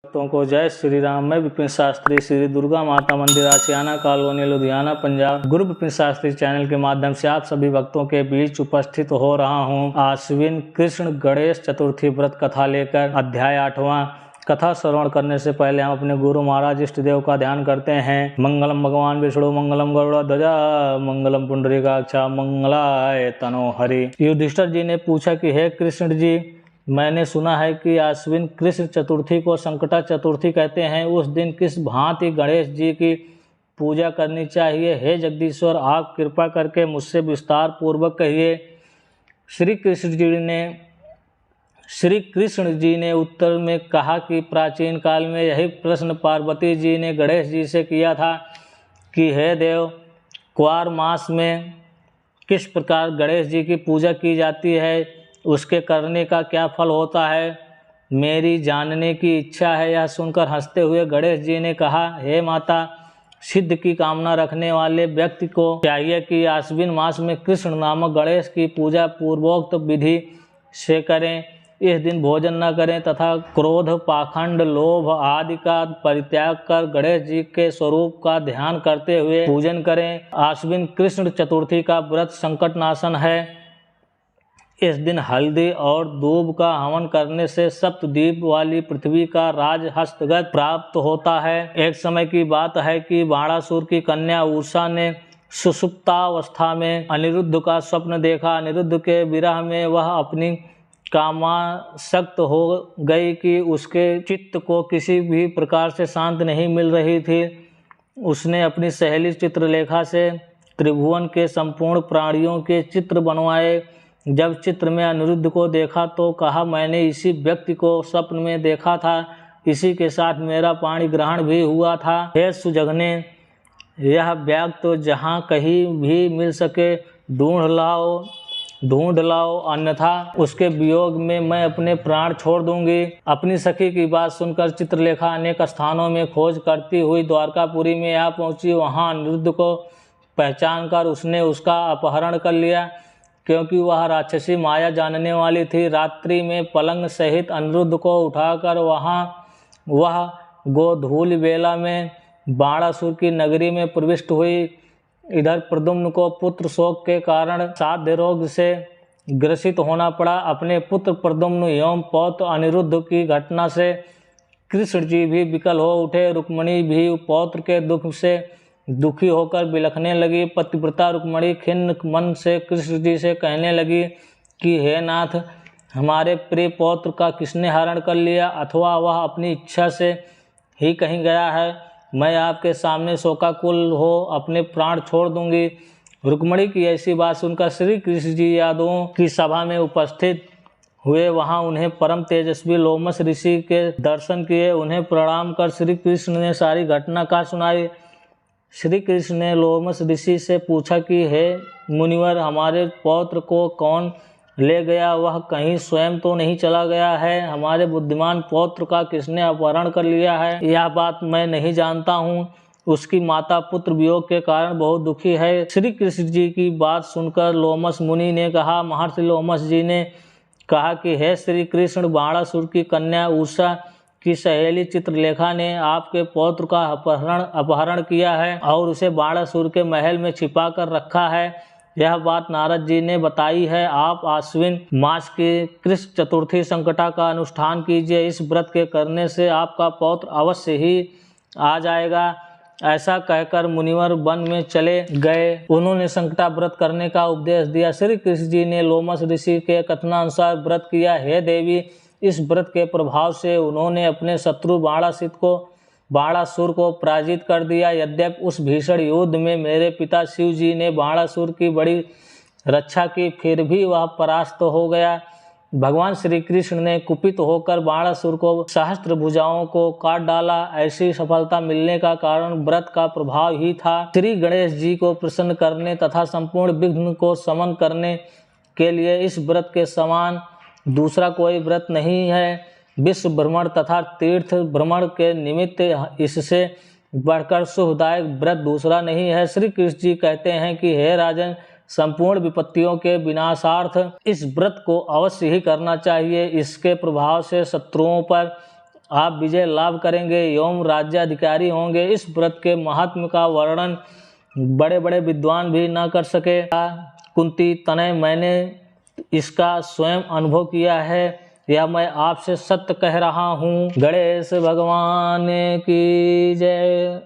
भक्तों को जय श्री राम। मैं विपिन शास्त्री, श्री दुर्गा माता मंदिर, आशियाना कॉलोनी, लुधियाना, पंजाब। गुरु विपिन शास्त्री चैनल के माध्यम से आप सभी भक्तों के बीच उपस्थित हो रहा हूं। आश्विन कृष्ण गणेश चतुर्थी व्रत कथा लेकर अध्याय 8वां। कथा श्रवण करने से पहले हम अपने गुरु महाराज इष्ट देव का ध्यान करते हैं। मंगलम भगवान विष्णु, मंगलम गरुड़ध्वजा, मंगलम पुंडरीकाक्ष, मंगलाय तनो हरि। युधिष्ठिर जी ने पूछा कि हे कृष्ण जी, मैंने सुना है कि आश्विन कृष्ण चतुर्थी को संकटा चतुर्थी कहते हैं। उस दिन किस भांति गणेश जी की पूजा करनी चाहिए? हे जगदीश्वर, आप कृपा करके मुझसे विस्तार पूर्वक कहिए। श्री कृष्ण जी ने उत्तर में कहा कि प्राचीन काल में यही प्रश्न पार्वती जी ने गणेश जी से किया था कि हे देव, क्वार मास में किस प्रकार गणेश जी की पूजा की जाती है, उसके करने का क्या फल होता है, मेरी जानने की इच्छा है। यह सुनकर हंसते हुए गणेश जी ने कहा, हे माता, सिद्ध की कामना रखने वाले व्यक्ति को चाहिए कि आश्विन मास में कृष्ण नामक गणेश की पूजा पूर्वोक्त विधि से करें। इस दिन भोजन न करें तथा क्रोध, पाखंड, लोभ आदि का परित्याग कर गणेश जी के स्वरूप का ध्यान करते हुए पूजन करें। आश्विन कृष्ण चतुर्थी का व्रत संकट नाशन है। इस दिन हल्दी और दूब का हवन करने से सप्तद्वीप वाली पृथ्वी का राज हस्तगत प्राप्त होता है। एक समय की बात है कि बाणासुर की कन्या उषा ने सुषुप्तावस्था में अनिरुद्ध का स्वप्न देखा। अनिरुद्ध के विरह में वह अपनी कामासक्त हो गई कि उसके चित्त को किसी भी प्रकार से शांति नहीं मिल रही थी। उसने अपनी सहेली चित्रलेखा से त्रिभुवन के संपूर्ण प्राणियों के चित्र बनवाए। जब चित्र में अनिरुद्ध को देखा तो कहा, मैंने इसी व्यक्ति को स्वप्न में देखा था, इसी के साथ मेरा पाणी ग्रहण भी हुआ था। हे सुजघने, यह व्यक्ति तो जहाँ कहीं भी मिल सके ढूंढ लाओ, अन्यथा उसके वियोग में मैं अपने प्राण छोड़ दूंगी। अपनी सखी की बात सुनकर चित्रलेखा अनेक स्थानों में खोज करती हुई द्वारकापुरी में आ पहुंची। वहां अनिरुद्ध को पहचान कर उसने उसका अपहरण कर लिया, क्योंकि वह राक्षसी माया जानने वाली थी। रात्रि में पलंग सहित अनिरुद्ध को उठाकर वह गोधूल बेला में बाणासुर की नगरी में प्रविष्ट हुई। इधर प्रद्युम्न को पुत्र शोक के कारण साध्य रोग से ग्रसित होना पड़ा। अपने पुत्र प्रद्युम्न एवं पौत्र अनिरुद्ध की घटना से कृष्ण जी भी विकल हो उठे। रुक्मिणी भी पौत्र के दुख से दुखी होकर बिलखने लगी। पतिव्रता रुक्मिणी खिन्न मन से कृष्ण जी से कहने लगी कि हे नाथ, हमारे प्रिय पौत्र का किसने हरण कर लिया, अथवा वह अपनी इच्छा से ही कहीं गया है? मैं आपके सामने शोकाकुल हो अपने प्राण छोड़ दूंगी। रुक्मिणी की ऐसी बात सुनकर श्री कृष्ण जी यादवों की सभा में उपस्थित हुए। वहां उन्हें परम तेजस्वी लोमस ऋषि के दर्शन किए। उन्हें प्रणाम कर श्री कृष्ण ने सारी घटना का सुनाई। श्री कृष्ण ने लोमस ऋषि से पूछा कि हे मुनिवर, हमारे पौत्र को कौन ले गया? वह कहीं स्वयं तो नहीं चला गया है? हमारे बुद्धिमान पौत्र का किसने अपहरण कर लिया है? यह बात मैं नहीं जानता हूँ। उसकी माता पुत्र वियोग के कारण बहुत दुखी है। श्री कृष्ण जी की बात सुनकर लोमस मुनि ने कहा, महर्षि लोमस जी ने कहा कि हे श्री कृष्ण, बाणासुर की कन्या उषा की सहेली चित्रलेखा ने आपके पौत्र का अपहरण किया है और उसे बाणासुर के महल में छिपा कर रखा है। यह बात नारद जी ने बताई है। आप आश्विन मास की कृष्ण चतुर्थी संकटा का अनुष्ठान कीजिए। इस व्रत के करने से आपका पौत्र अवश्य ही आ जाएगा। ऐसा कहकर मुनिवर वन में चले गए। उन्होंने संकटा व्रत करने का उपदेश दिया। श्री कृष्ण जी ने लोमस ऋषि के कथनानुसार व्रत किया। हे देवी, इस व्रत के प्रभाव से उन्होंने अपने शत्रु बाणासुर को पराजित कर दिया। यद्यपि उस भीषण युद्ध में मेरे पिता शिव जी ने बाणासुर की बड़ी रक्षा की, फिर भी वह परास्त हो गया। भगवान श्री कृष्ण ने कुपित होकर बाणासुर को सहस्त्र भुजाओं को काट डाला। ऐसी सफलता मिलने का कारण व्रत का प्रभाव ही था। श्री गणेश जी को प्रसन्न करने तथा संपूर्ण विघ्न को शमन करने के लिए इस व्रत के समान दूसरा कोई व्रत नहीं है। विश्व भ्रमण तथा तीर्थ भ्रमण के निमित्त इससे बढ़कर शुभदायक व्रत दूसरा नहीं है। श्री कृष्ण जी कहते हैं कि हे राजन, संपूर्ण विपत्तियों के विनाशार्थ इस व्रत को अवश्य ही करना चाहिए। इसके प्रभाव से शत्रुओं पर आप विजय लाभ करेंगे एवं राज्याधिकारी होंगे। इस व्रत के महात्म्य का वर्णन बड़े बड़े विद्वान भी न कर सके। कुंती तनय मैंने इसका स्वयं अनुभव किया है, यह मैं आपसे सत्य कह रहा हूँ। गणेश भगवान की जय।